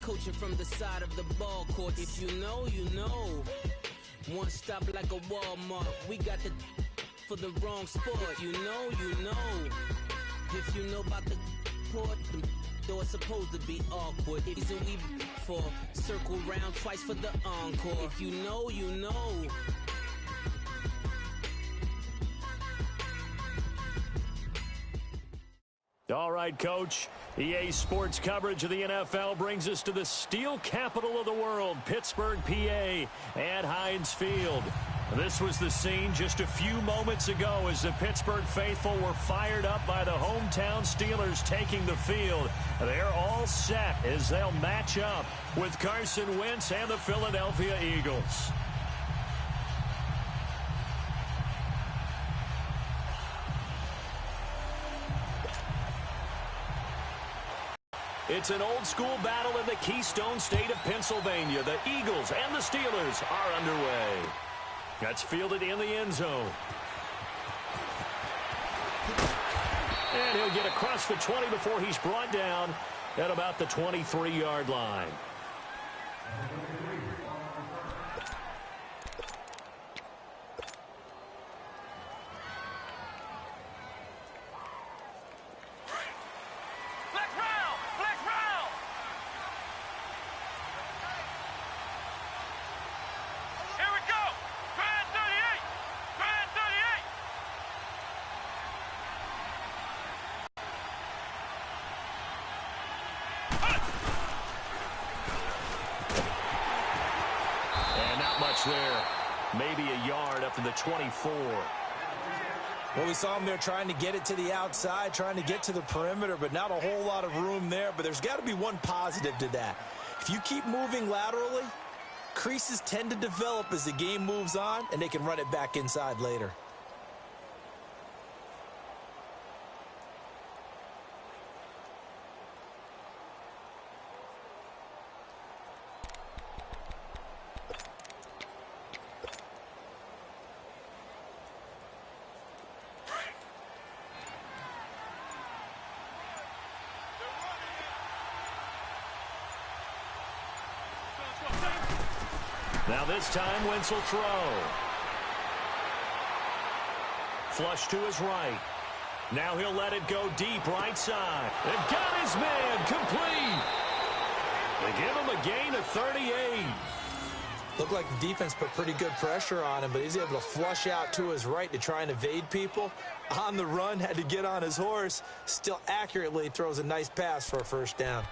coaching from the side of the ball court. If you know, you know. One stop like a Walmart. We got the for the wrong sport. You know, you know. If you know about the port, though it's supposed to be awkward. If we for circle round twice for the encore. If you know, you know. All right, Coach. EA Sports coverage of the NFL brings us to the steel capital of the world, Pittsburgh, PA, at Heinz Field. This was the scene just a few moments ago as the Pittsburgh faithful were fired up by the hometown Steelers taking the field. They're all set as they'll match up with Carson Wentz and the Philadelphia Eagles. It's an old-school battle in the Keystone State of Pennsylvania. The Eagles and the Steelers are underway. That's fielded in the end zone. And he'll get across the 20 before he's brought down at about the 23-yard line. There, maybe a yard up to the 24. Well, we saw him there trying to get it to the outside, trying to get to the perimeter, but not a whole lot of room there. But there's got to be one positive to that. If you keep moving laterally, creases tend to develop as the game moves on, and they can run it back inside later. Now this time, Wentz will throw. Flush to his right. Now he'll let it go deep right side. They've got his man complete. They give him a gain of 38. Looked like the defense put pretty good pressure on him, but he's able to flush out to his right to try and evade people. On the run, had to get on his horse. Still accurately throws a nice pass for a first down.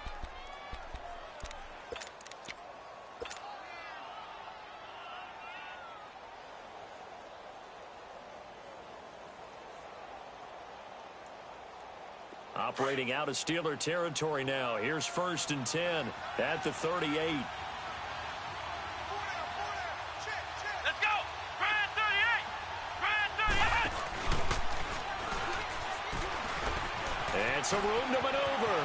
Operating out of Steeler territory now. Here's 1st and 10 at the 38. Let's go! Grand 38! Grand 38! And some room to maneuver.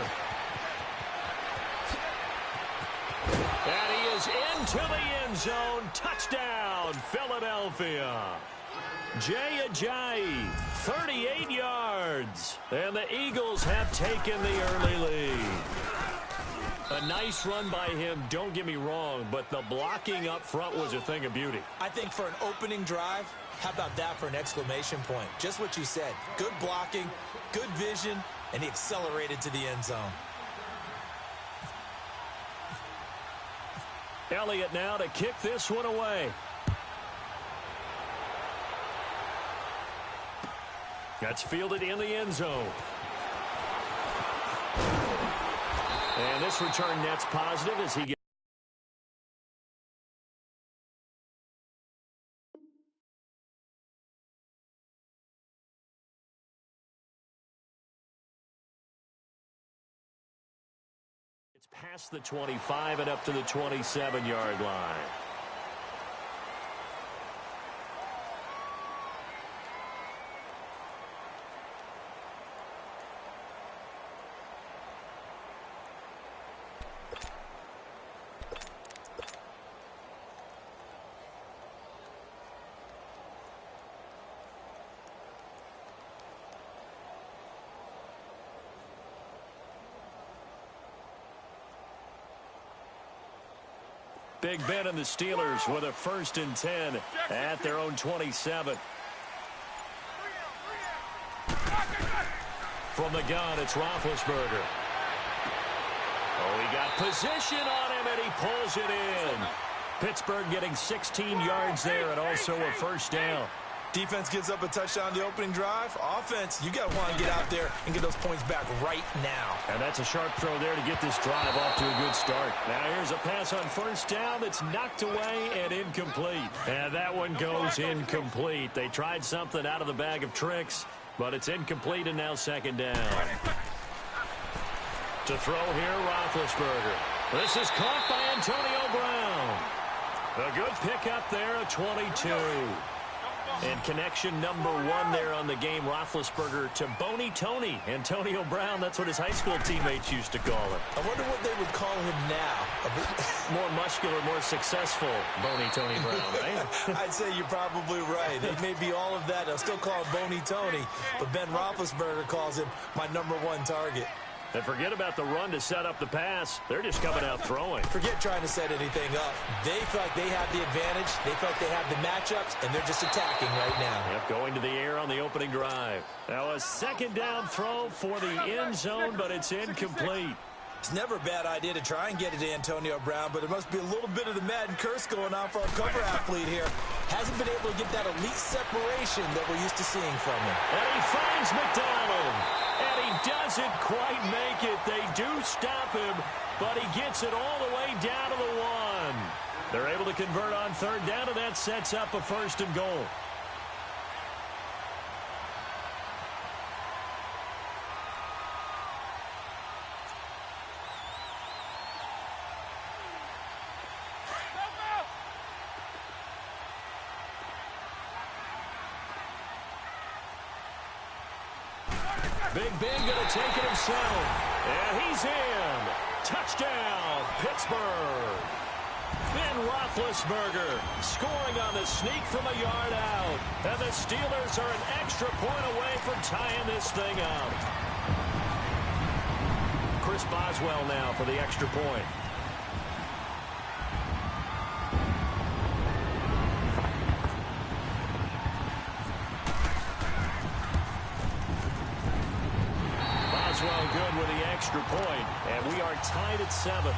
And he is into the end zone. Touchdown, Philadelphia. Jay Ajayi, 38 yards. And the Eagles have taken the early lead. A nice run by him, don't get me wrong, but the blocking up front was a thing of beauty. I think for an opening drive, how about that for an exclamation point? Just what you said. Good blocking, good vision, and he accelerated to the end zone. Elliott now to kick this one away. That's fielded in the end zone. And this return net's positive as he gets. It's past the 25 and up to the 27-yard line. Big Ben and the Steelers with a 1st and 10 at their own 27. From the gun, it's Roethlisberger. Oh, he got position on him, and he pulls it in. Pittsburgh getting 16 yards there and also a 1st down. Defense gives up a touchdown the opening drive. Offense, you got to want to get out there and get those points back right now. And that's a sharp throw there to get this drive off to a good start. Now here's a pass on 1st down that's knocked away and incomplete. And that one goes incomplete. They tried something out of the bag of tricks, but it's incomplete and now 2nd down. To throw here, Roethlisberger. This is caught by Antonio Brown. A good pickup there, a 22. And connection number 1 there on the game, Roethlisberger to Boney Tony. Antonio Brown, that's what his high school teammates used to call him. I wonder what they would call him now. More muscular, more successful Boney Tony Brown, right? I'd say you're probably right. It may be all of that. I'll still call him Boney Tony, but Ben Roethlisberger calls him my number 1 target. And forget about the run to set up the pass. They're just coming out throwing. Forget trying to set anything up. They feel like they have the advantage. They feel like they have the matchups, and they're just attacking right now. Yep, going to the air on the opening drive. Now a 2nd down throw for the end zone, but it's incomplete. It's never a bad idea to try and get it to Antonio Brown, but it must be a little bit of the Madden curse going on for our cover athlete here. Hasn't been able to get that elite separation that we're used to seeing from him. And he finds McDonald. And he doesn't quite make it. They do stop him, but he gets it all the way down to the 1. They're able to convert on 3rd down, and that sets up a 1st and goal. Big Ben going to take it himself. And he's in. Touchdown, Pittsburgh. Ben Roethlisberger scoring on the sneak from a yard out. And the Steelers are an extra point away from tying this thing up. Chris Boswell now for the extra point. Boswell good with the extra point, and we are tied at 7.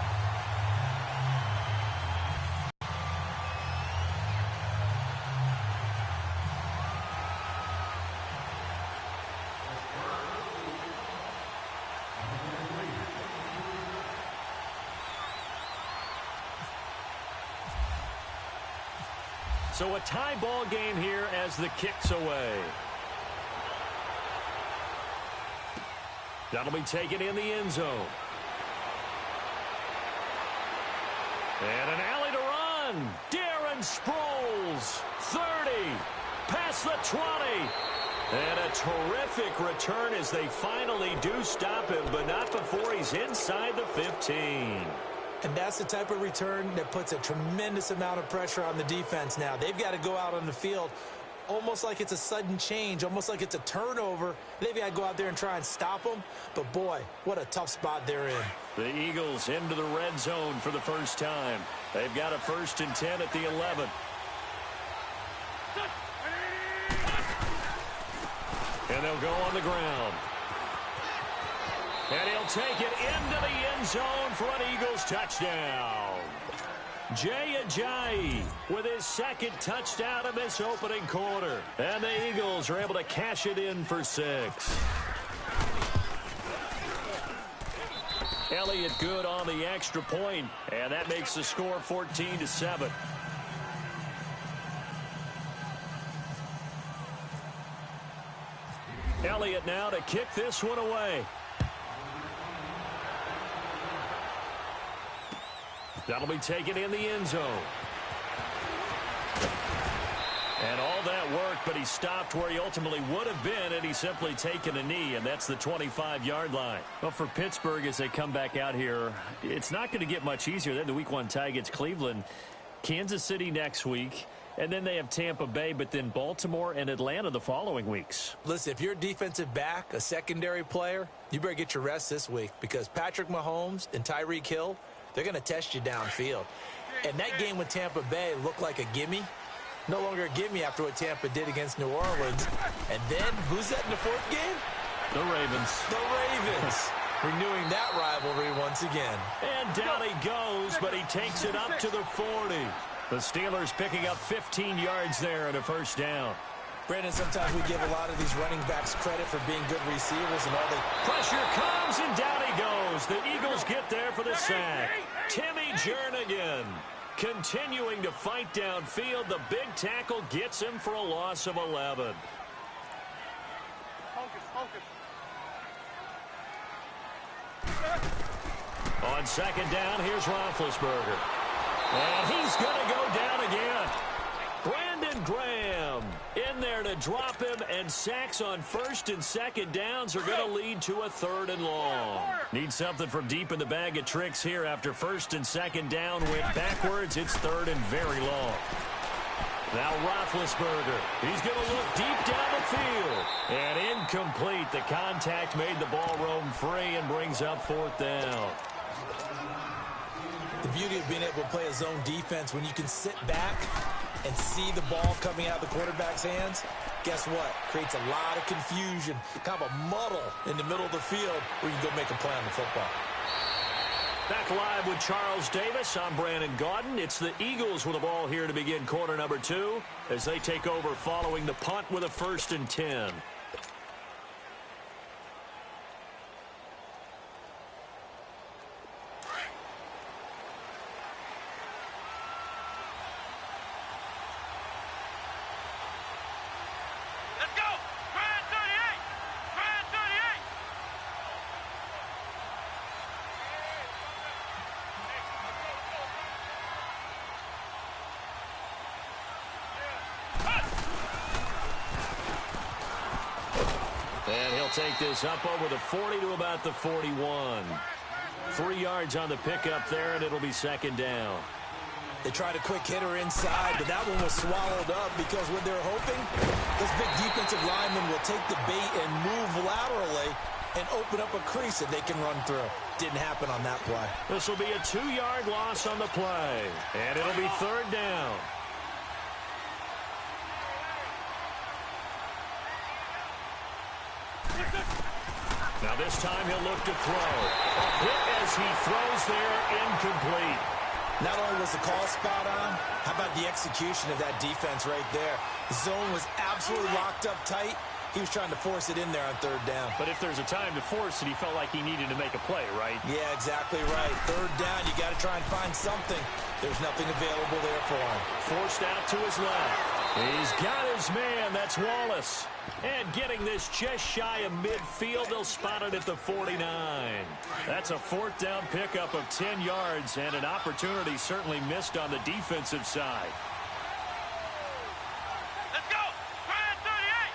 So a tie ball game here as the kick's away. That'll be taken in the end zone. And an alley to run. Darren Sproles, 30, past the 20. And a terrific return as they finally do stop him, but not before he's inside the 15. And that's the type of return that puts a tremendous amount of pressure on the defense now. They've got to go out on the field almost like it's a sudden change, almost like it's a turnover. They've got to go out there and try and stop them. But, boy, what a tough spot they're in. The Eagles into the red zone for the first time. They've got a 1st and 10 at the 11. And they'll go on the ground. And he'll take it into the end zone for an Eagles touchdown. Jay Ajayi with his 2nd touchdown in this opening quarter. And the Eagles are able to cash it in for 6. Elliott good on the extra point, and that makes the score 14-7. Elliott now to kick this one away. That'll be taken in the end zone. And all that work, but he stopped where he ultimately would have been, and he's simply taken a knee, and that's the 25-yard line. Well, for Pittsburgh, as they come back out here, it's not going to get much easier. Then the Week 1 tie against Cleveland, Kansas City next week, and then they have Tampa Bay, but then Baltimore and Atlanta the following weeks. Listen, if you're a defensive back, a secondary player, you better get your rest this week because Patrick Mahomes and Tyreek Hill, they're going to test you downfield. And that game with Tampa Bay looked like a gimme. No longer a gimme after what Tampa did against New Orleans. And then, who's that in the fourth game? The Ravens. The Ravens. Renewing that rivalry once again. And down he goes, but he takes it up to the 40. The Steelers picking up 15 yards there and a first down. Brandon, sometimes we give a lot of these running backs credit for being good receivers and all the pressure comes and down he goes. The Eagles get there for the sack. Timmy Jernigan continuing to fight downfield. The big tackle gets him for a loss of 11. On second down, here's Roethlisberger. And he's going to go down again. Brandon Graham in there to drop him, and sacks on first and second downs are going to lead to a third and long. Need something from deep in the bag of tricks here after first and second down went backwards. It's third and very long. Now Roethlisberger. He's going to look deep down the field. And incomplete. The contact made the ball roam free and brings up fourth down. The beauty of being able to play a zone defense when you can sit back and see the ball coming out of the quarterback's hands, guess what? Creates a lot of confusion, kind of a muddle in the middle of the field where you can go make a play on the football. Back live with Charles Davis. I'm Brandon Gaudin. It's the Eagles with the ball here to begin quarter number 2 as they take over following the punt with a 1st and 10. Take this up over the 40 to about the 41. 3 yards on the pickup there, and it'll be second down. They tried a quick hitter inside, but that one was swallowed up because what they're hoping, those big defensive linemen will take the bait and move laterally and open up a crease that they can run through. Didn't happen on that play. This will be a 2-yard loss on the play, and it'll be third down. Now this time he'll look to throw. A hit as he throws there, incomplete. Not only was the call spot on, how about the execution of that defense right there? The zone was absolutely locked up tight. He was trying to force it in there on third down. But if there's a time to force it, he felt like he needed to make a play, right? Yeah, exactly right. Third down, you got to try and find something. There's nothing available there for him. Forced out to his left. He's got his man. That's Wallace. And getting this just shy of midfield, they'll spot it at the 49. That's a fourth down pickup of 10 yards, and an opportunity certainly missed on the defensive side. Let's go! Brand 38!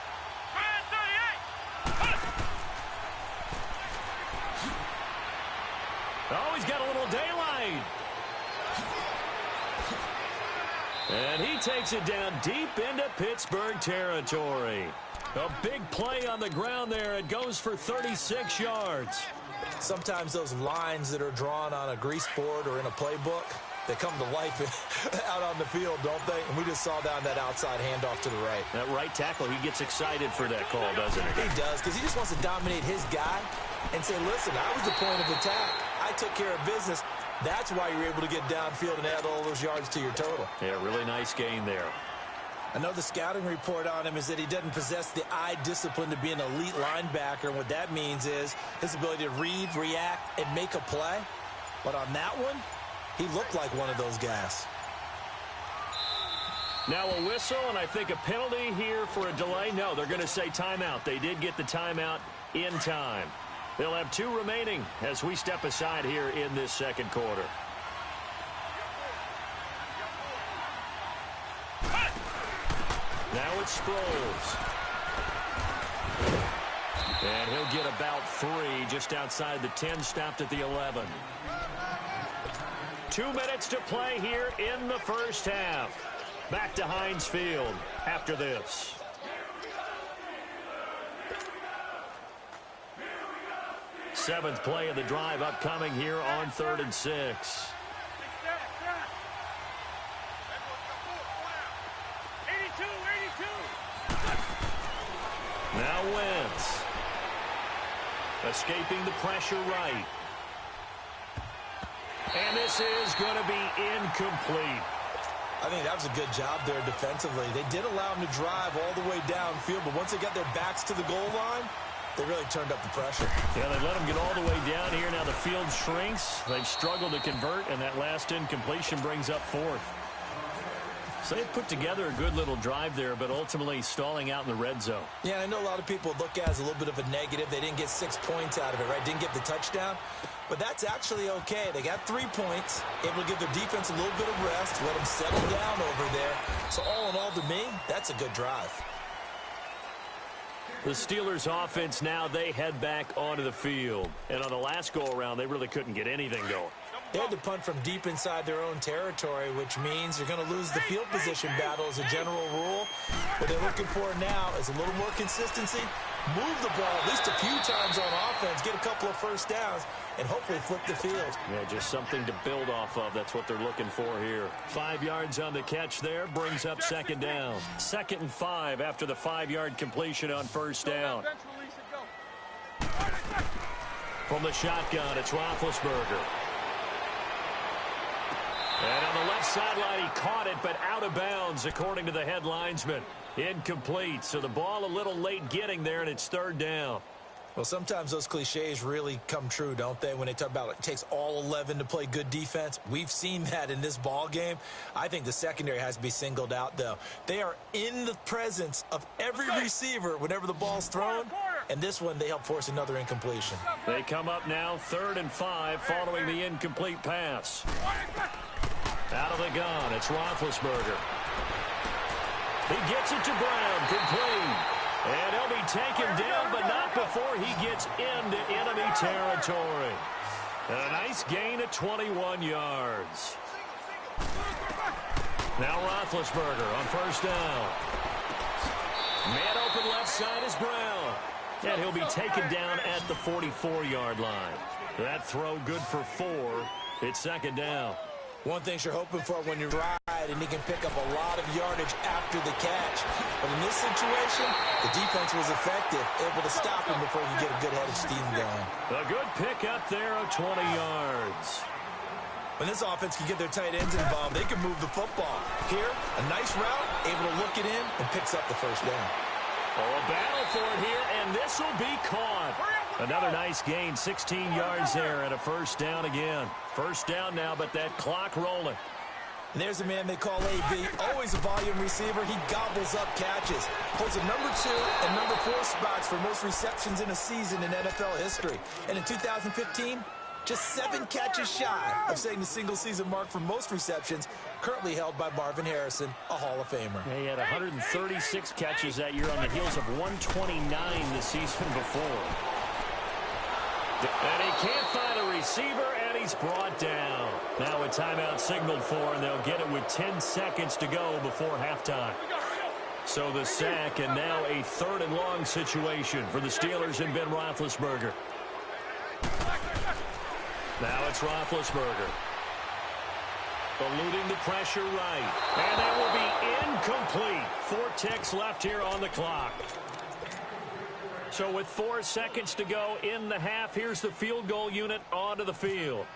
Oh, he's got a little daylight. And he takes it down deep into Pittsburgh territory. A big play on the ground there. It goes for 36 yards. Sometimes those lines that are drawn on a grease board or in a playbook, they come to life out on the field, don't they? And we just saw down that outside handoff to the right. That right tackle, he gets excited for that call, doesn't he? He does, because he just wants to dominate his guy and say, listen, I was the point of attack. I took care of business. That's why you're able to get downfield and add all those yards to your total. Yeah, really nice gain there. I know the scouting report on him is that he doesn't possess the eye discipline to be an elite linebacker. And what that means is his ability to read, react, and make a play. But on that one, he looked like one of those guys. Now a whistle, and I think a penalty here for a delay. No, they're going to say timeout. They did get the timeout in time. They'll have 2 remaining as we step aside here in this second quarter. Now it's Sproles. And he'll get about 3 just outside the 10, stopped at the 11. 2 minutes to play here in the first half. Back to Heinz Field after this. Seventh play of the drive upcoming here on 3rd and 6. Now Wentz. Escaping the pressure right. And this is going to be incomplete. I think that was a good job there defensively. They did allow them to drive all the way downfield, but once they got their backs to the goal line, they really turned up the pressure. Yeah, they let them get all the way down here. Now the field shrinks. They've struggled to convert, and that last incompletion brings up 4th. So they put together a good little drive there, but ultimately stalling out in the red zone. Yeah, I know a lot of people look at it as a little bit of a negative. They didn't get 6 points out of it, right? Didn't get the touchdown. But that's actually okay. They got 3 points, able to give their defense a little bit of rest, let them settle down over there. So all in all, to me, that's a good drive. The Steelers offense now, they head back onto the field. And on the last go-around, they really couldn't get anything going. They had to punt from deep inside their own territory, which means you're going to lose the field position battle as a general rule. What they're looking for now is a little more consistency, move the ball at least a few times on offense, get a couple of first downs, and hopefully flip the field. Yeah, just something to build off of. That's what they're looking for here. 5 yards on the catch there, brings up 2nd down. 2nd and 5 after the 5-yard completion on 1st down. From the shotgun, it's Roethlisberger. And on the left sideline, he caught it, but out of bounds, according to the head linesman. Incomplete, so the ball a little late getting there, and it's 3rd down. Well, sometimes those cliches really come true, don't they, when they talk about it takes all 11 to play good defense. We've seen that in this ball game. I think the secondary has to be singled out, though. They are in the presence of every receiver whenever the ball's thrown, and this one, they help force another incompletion. They come up now 3rd and 5 following the incomplete pass. Out of the gun, it's Roethlisberger. He gets it to Brown, complete. And he'll be taken down, but not before he gets into enemy territory. And a nice gain of 21 yards. Now Roethlisberger on 1st down. Man open left side is Brown. And he'll be taken down at the 44-yard line. That throw good for 4. It's 2nd down. One thing you're hoping for when you ride, and he can pick up a lot of yardage after the catch. But in this situation, the defense was effective, able to stop him before he could get a good head of steam going. A good pickup there of 20 yards. When this offense can get their tight ends involved, they can move the football. Here, a nice route, able to look it in, and picks up the 1st down. Oh, a battle for it here, and this will be caught. Another nice gain, 16 yards there, and a 1st down again. 1st down now, but that clock rolling. And there's a man they call AB, always a volume receiver. He gobbles up catches. Holds a number 2 and number 4 spots for most receptions in a season in NFL history. And in 2015, just 7 catches shy of setting the single-season mark for most receptions, currently held by Marvin Harrison, a Hall of Famer. He had 136 catches that year on the heels of 129 the season before. And he can't find a receiver, and he's brought down. Now a timeout signaled for, and they'll get it with 10 seconds to go before halftime. So the sack, and now a 3rd and long situation for the Steelers and Ben Roethlisberger. Now it's Roethlisberger. Eluding the pressure right. And that will be incomplete. 4 ticks left here on the clock. So with 4 seconds to go in the half, here's the field goal unit onto the field.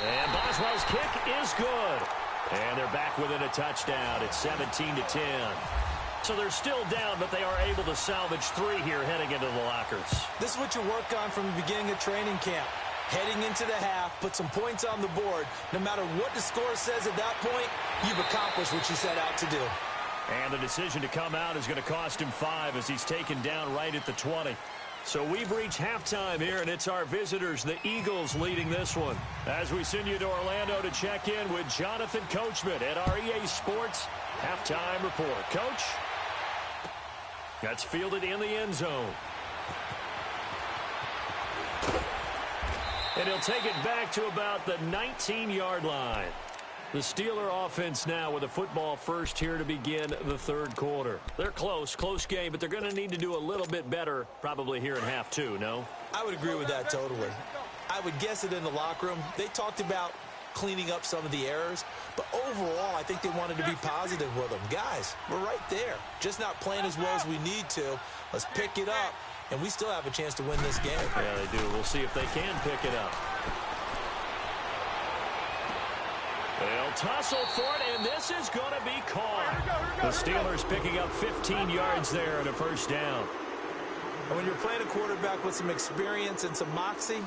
And Boswell's kick is good. And they're back within a touchdown. It's 17-10. So they're still down, but they are able to salvage 3 here heading into the lockers. This is what you work on from the beginning of training camp. Heading into the half, put some points on the board. No matter what the score says at that point, you've accomplished what you set out to do. And the decision to come out is going to cost him 5 as he's taken down right at the 20. So we've reached halftime here, and it's our visitors, the Eagles, leading this one. As we send you to Orlando to check in with Jonathan Coachman at our EA Sports Halftime Report. Coach? That's fielded in the end zone. And he'll take it back to about the 19-yard line. The Steeler offense now with a football first here to begin the third quarter. They're close game, but they're going to need to do a little bit better probably here in half two, no? I would agree with that totally. I would guess it in the locker room. They talked about cleaning up some of the errors, but overall I think they wanted to be positive with them. Guys, we're right there. Just not playing as well as we need to. Let's pick it up, and we still have a chance to win this game. Yeah, they do. We'll see if they can pick it up. They'll tussle for it, and this is going to be caught. The Steelers picking up 15 yards there and a first down. And when you're playing a quarterback with some experience and some moxie,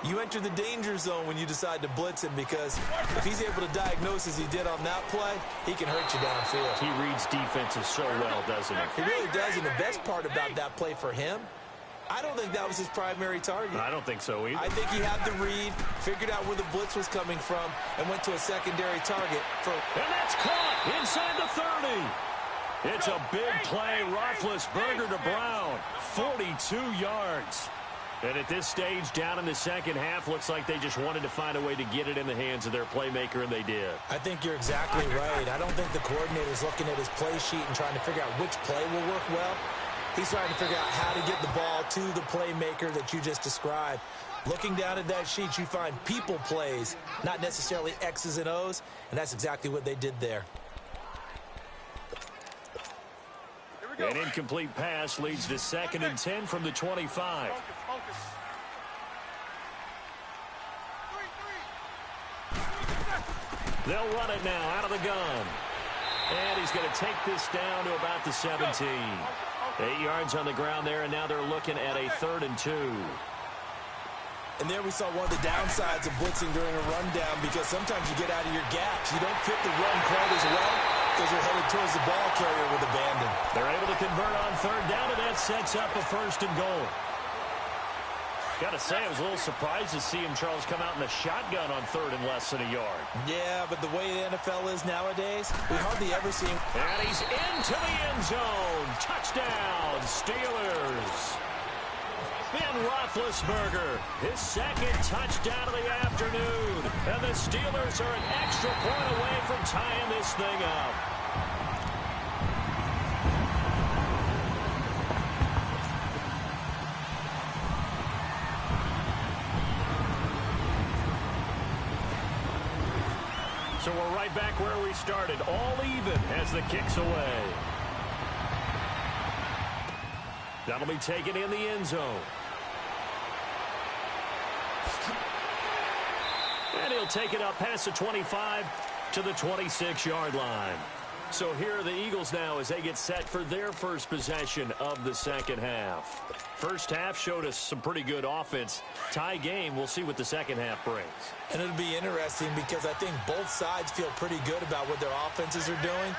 you enter the danger zone when you decide to blitz him, because if he's able to diagnose as he did on that play, he can hurt you downfield. He reads defenses so well, doesn't he? He really does, and the best part about that play for him, I don't think that was his primary target. I don't think so either. I think he had the read, figured out where the blitz was coming from, and went to a secondary target. And that's caught inside the 30. It's a big play. Roethlisberger to Brown. 42 yards. And at this stage, down in the second half, looks like they just wanted to find a way to get it in the hands of their playmaker, and they did. I think you're exactly right. I don't think the coordinator's looking at his play sheet and trying to figure out which play will work well. He's trying to figure out how to get the ball to the playmaker that you just described. Looking down at that sheet, you find people plays, not necessarily X's and O's, and that's exactly what they did there. An incomplete pass leads to 2nd and 10 from the 25. They'll run it now out of the gun. And he's going to take this down to about the 17. 8 yards on the ground there, and now they're looking at a 3rd and 2. And there we saw one of the downsides of blitzing during a rundown, because sometimes you get out of your gaps. You don't fit the run quite as well because you're headed towards the ball carrier with abandon. They're able to convert on 3rd down, and that sets up a 1st and goal. Got to say, I was a little surprised to see him, Charles, come out in the shotgun on 3rd and less than a yard. Yeah, but the way the NFL is nowadays, we hardly ever see him. And he's into the end zone. Touchdown, Steelers. Ben Roethlisberger, his 2nd touchdown of the afternoon. And the Steelers are an extra point away from tying this thing up. So we're right back where we started, all even as the kick's away. That'll be taken in the end zone. And he'll take it up past the 25 to the 26-yard line. So here are the Eagles now as they get set for their first possession of the second half. First half showed us some pretty good offense. Tie game, we'll see what the second half brings. And it'll be interesting because I think both sides feel pretty good about what their offenses are doing.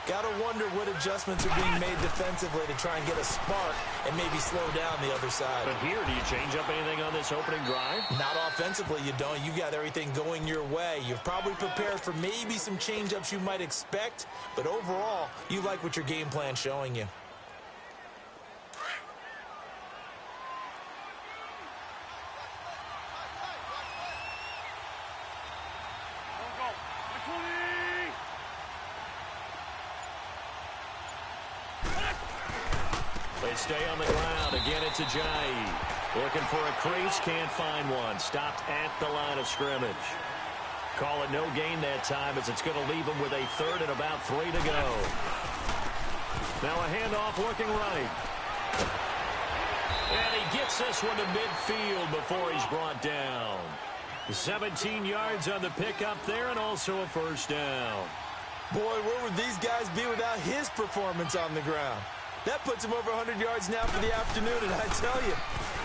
Got to wonder what adjustments are being made defensively to try and get a spark and maybe slow down the other side. But here, do you change up anything on this opening drive? Not offensively, you don't. You got everything going your way. You've probably prepared for maybe some change-ups you might expect, but overall, you like what your game plan's showing you. They stay on the ground. Again, it's Ajayi. Looking for a crease, can't find one. Stopped at the line of scrimmage. Call it no gain that time as it's going to leave him with a 3rd and about 3 to go. Now a handoff looking right. And he gets this one to midfield before he's brought down. 17 yards on the pickup there and also a first down. Boy, where would these guys be without his performance on the ground? That puts him over 100 yards now for the afternoon, and I tell you,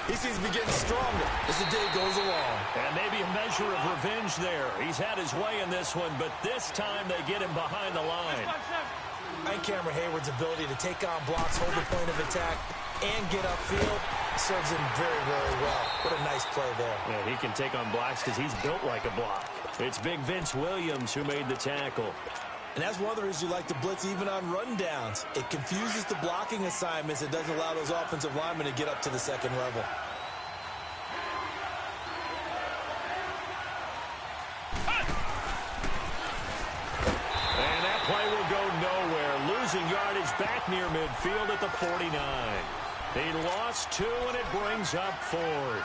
he seems to be getting stronger as the day goes along. And maybe a measure of revenge there. He's had his way in this one, but this time they get him behind the line. And Cameron Hayward's ability to take on blocks, hold the point of attack, and get upfield serves him very, very well. What a nice play there. Yeah, he can take on blocks because he's built like a block. It's big Vince Williams who made the tackle. And that's one of the reasons you like to blitz even on rundowns. It confuses the blocking assignments. It doesn't allow those offensive linemen to get up to the second level. losing yardage back near midfield at the 49. He lost 2, and it brings up 4th.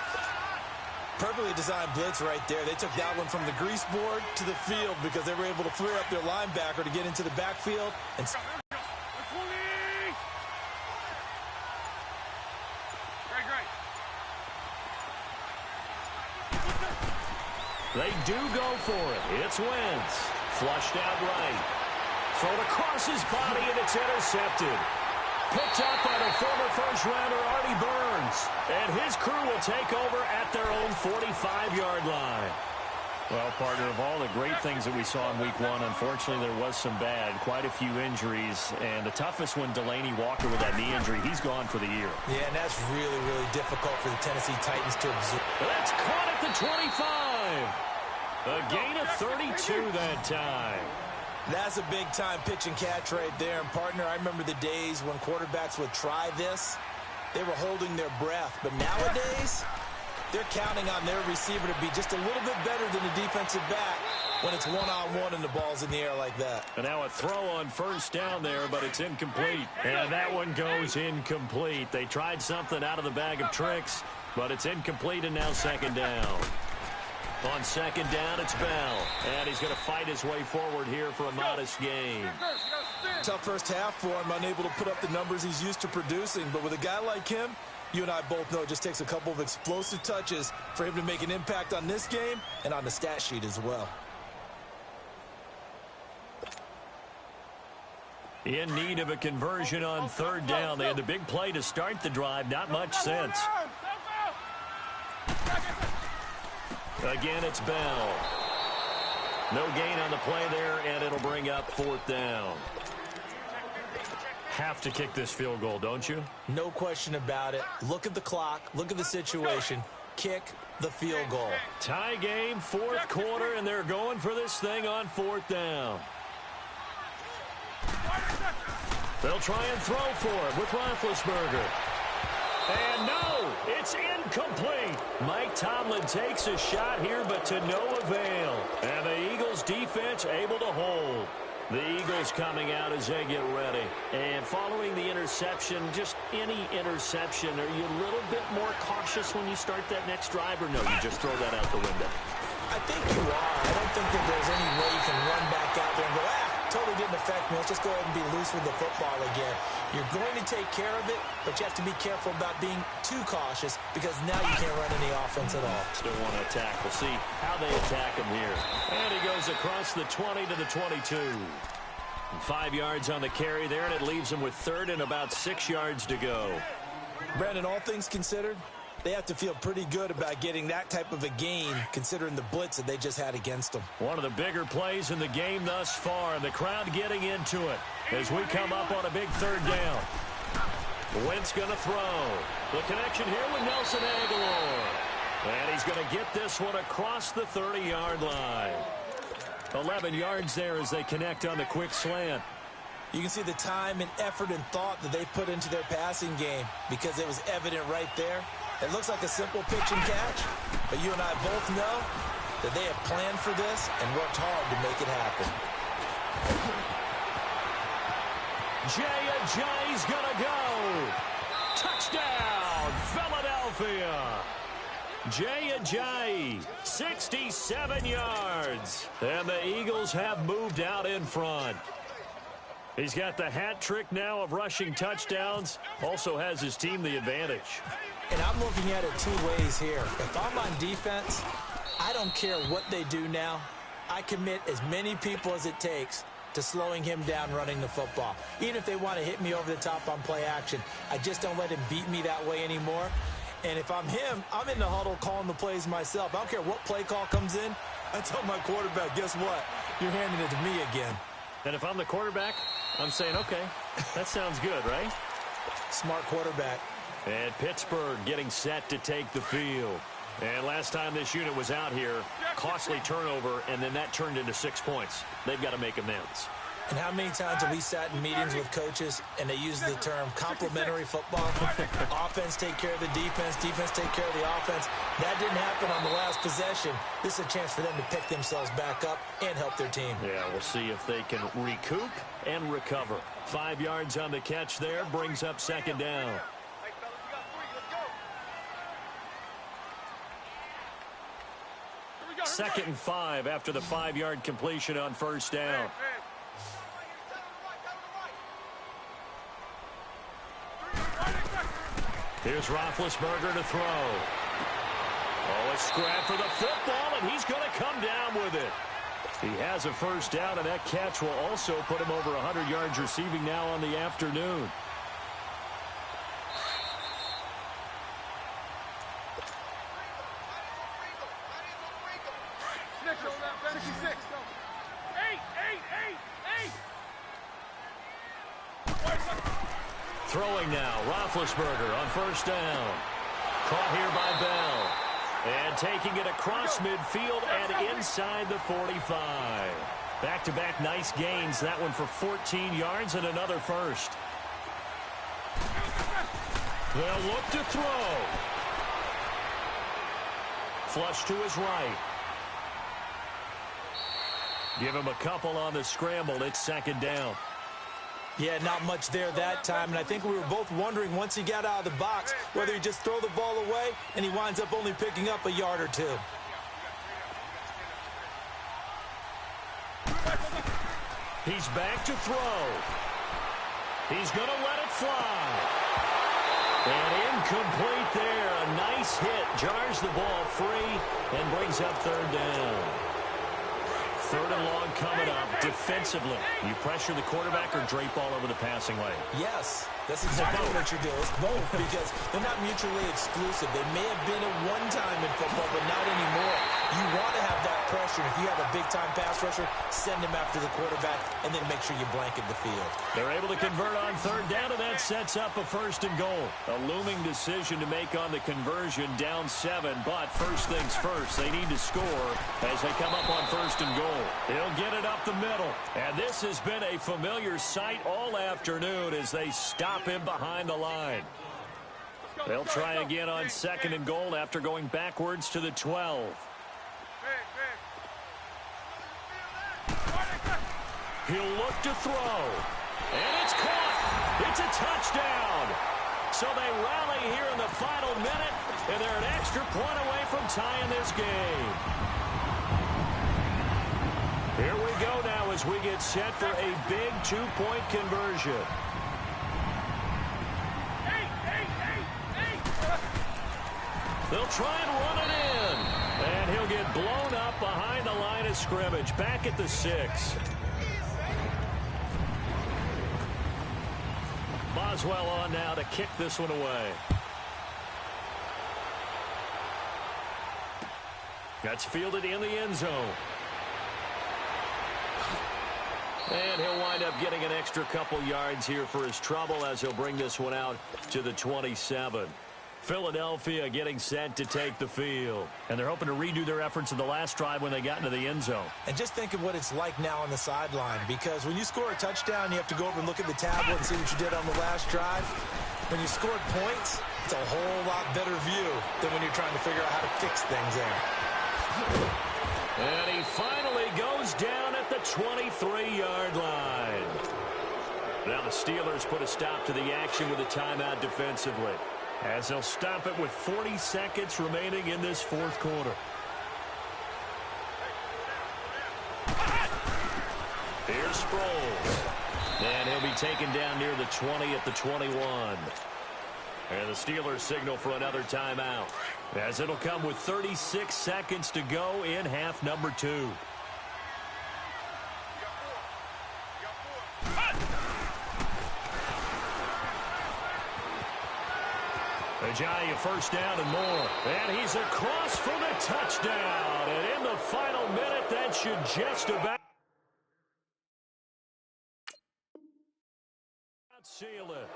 Perfectly designed blitz right there. They took that one from the grease board to the field because they were able to free up their linebacker to get into the backfield. And they do go for it. It's Wentz. Flushed out right. Thrown across his body, and it's intercepted. Picked up by the former first-rounder Artie Burns. And his crew will take over at their own 45-yard line. Well, partner, of all the great things that we saw in Week 1, unfortunately there was some bad. Quite a few injuries. And the toughest one, Delaney Walker with that knee injury. He's gone for the year. Yeah, and that's really, really difficult for the Tennessee Titans to absorb. That's caught at the 25. A gain of 32 that time. That's a big-time pitch and catch right there. And, partner, I remember the days when quarterbacks would try this. They were holding their breath. But nowadays, they're counting on their receiver to be just a little bit better than the defensive back when it's one-on-one and the ball's in the air like that. And now a throw on first down there, but it's incomplete. And that one goes incomplete. They tried something out of the bag of tricks, but it's incomplete, and now second down. On second down, it's Bell. And he's going to fight his way forward here for a modest gain. Tough first half for him, unable to put up the numbers he's used to producing. But with a guy like him, you and I both know it just takes a couple of explosive touches for him to make an impact on this game and on the stat sheet as well. In need of a conversion on third down. They had the big play to start the drive. Not much sense. Again, it's Bell. No gain on the play there, and it'll bring up fourth down. Have to kick this field goal, don't you? No question about it. Look at the clock. Look at the situation. Kick the field goal. Tie game, fourth quarter, and they're going for this thing on fourth down. They'll try and throw for it with Roethlisberger. And no, it's incomplete. Mike Tomlin takes a shot here, but to no avail. And the Eagles defense able to hold. The Eagles coming out as they get ready. And following the interception, just any interception, are you a little bit more cautious when you start that next drive, or no, you just throw that out the window? I think you are. I don't think that there's any way you can run back out there and go, totally didn't affect me. Let's just go ahead and be loose with the football again. You're going to take care of it, but you have to be careful about being too cautious because now you can't run any offense at all. Still want to attack. We'll see how they attack him here. And he goes across the 20 to the 22. 5 yards on the carry there, and it leaves him with third and about 6 yards to go. Brandon, all things considered, they have to feel pretty good about getting that type of a gain considering the blitz that they just had against them. One of the bigger plays in the game thus far, and the crowd getting into it as we come up on a big third down. Wentz going to throw. The connection here with Nelson Aguilar. And he's going to get this one across the 30-yard line. 11 yards there as they connect on the quick slant. You can see the time and effort and thought that they put into their passing game because it was evident right there. It looks like a simple pitch and catch, but you and I both know that they have planned for this and worked hard to make it happen. Jay's gonna go. Touchdown, Philadelphia. Jay, 67 yards. And the Eagles have moved out in front. He's got the hat trick now of rushing touchdowns. Also has his team the advantage. And I'm looking at it two ways here. If I'm on defense, I don't care what they do now. I commit as many people as it takes to slowing him down running the football. Even if they want to hit me over the top on play action, I just don't let him beat me that way anymore. And if I'm him, I'm in the huddle calling the plays myself. I don't care what play call comes in. I tell my quarterback, guess what? You're handing it to me again. And if I'm the quarterback, I'm saying, okay, that sounds good, right? Smart quarterback. And Pittsburgh getting set to take the field. And last time this unit was out here, costly turnover, and then that turned into 6 points. They've got to make amends. And how many times have we sat in meetings with coaches and they use the term complementary football? Offense take care of the defense, defense take care of the offense. That didn't happen on the last possession. This is a chance for them to pick themselves back up and help their team. Yeah, we'll see if they can recoup and recover. 5 yards on the catch there, brings up second down. Second and 5 after the 5-yard completion on first down. Here's Roethlisberger to throw. Oh, a scrap for the football, and he's going to come down with it. He has a first down, and that catch will also put him over 100 yards receiving now on the afternoon. Throwing now, Roethlisberger on first down. Caught here by Bell. And taking it across midfield and inside the 45. Back-to-back nice gains. That one for 14 yards and another first. They'll look to throw. Flush to his right. Give him a couple on the scramble. It's second down. Yeah, not much there that time, and I think we were both wondering once he got out of the box whether he'd just throw the ball away, and he winds up only picking up a yard or two. He's back to throw. He's going to let it fly. And incomplete there. A nice hit. Jars the ball free and brings up third down. Third and long coming up defensively. You pressure the quarterback or drape all over the passing lane? Yes, that's exactly what you're doing. It's both because they're not mutually exclusive. They may have been at one time in football, but not anymore. You want to have that pressure. If you have a big-time pass rusher, send him after the quarterback and then make sure you blanket the field. They're able to convert on third down, and that sets up a first and goal. A looming decision to make on the conversion, down 7, but first things first, they need to score as they come up on first and goal. He'll get it up the middle. And this has been a familiar sight all afternoon as they stop him behind the line. They'll try again on second and goal after going backwards to the 12. He'll look to throw. And it's caught. It's a touchdown. So they rally here in the final minute, and they're an extra point away from tying this game. Here we go now as we get set for a big 2-point conversion. They'll try and run it in. And he'll get blown up behind the line of scrimmage. Back at the 6. Boswell on now to kick this one away. That's fielded in the end zone. And he'll wind up getting an extra couple yards here for his trouble as he'll bring this one out to the 27. Philadelphia getting set to take the field. And they're hoping to redo their efforts in the last drive when they got into the end zone. And just think of what it's like now on the sideline, because when you score a touchdown, you have to go over and look at the tablet and see what you did on the last drive. When you scored points, it's a whole lot better view than when you're trying to figure out how to fix things there. And he finally goes down at the 23-yard line. Now the Steelers put a stop to the action with a timeout defensively, as they'll stop it with 40 seconds remaining in this fourth quarter. Here's Sproles. And he'll be taken down near the 20 at the 21. And the Steelers signal for another timeout, as it'll come with 36 seconds to go in half number 2. Ajayi first down and more. And he's across for the touchdown. And in the final minute, that should just about seal it.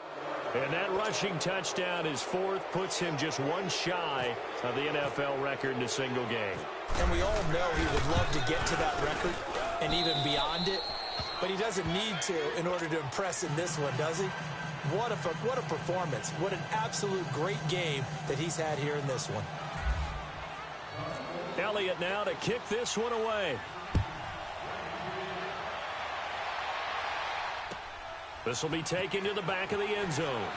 And that rushing touchdown, his fourth, puts him just one shy of the NFL record in a single game. And we all know he would love to get to that record and even beyond it. But he doesn't need to in order to impress in this one, does he? What a performance. What an absolute great game that he's had here in this one. Elliott now to kick this one away. This will be taken to the back of the end zone.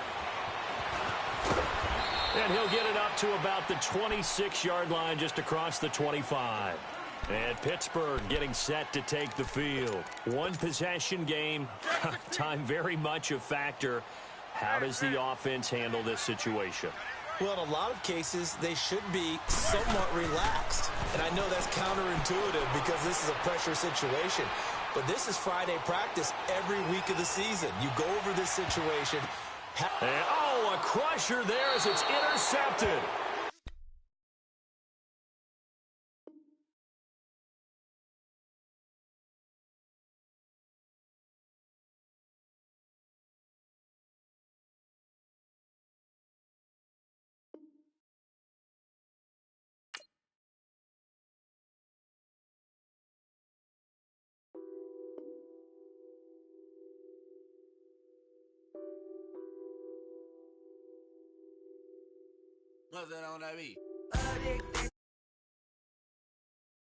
And he'll get it up to about the 26-yard line, just across the 25. And Pittsburgh getting set to take the field. One possession game. Time very much a factor. How does the offense handle this situation? Well, in a lot of cases, they should be somewhat relaxed. And I know that's counterintuitive because this is a pressure situation. But this is Friday practice every week of the season. You go over this situation. And, oh, a crusher there as it's intercepted. No sé, no la vi.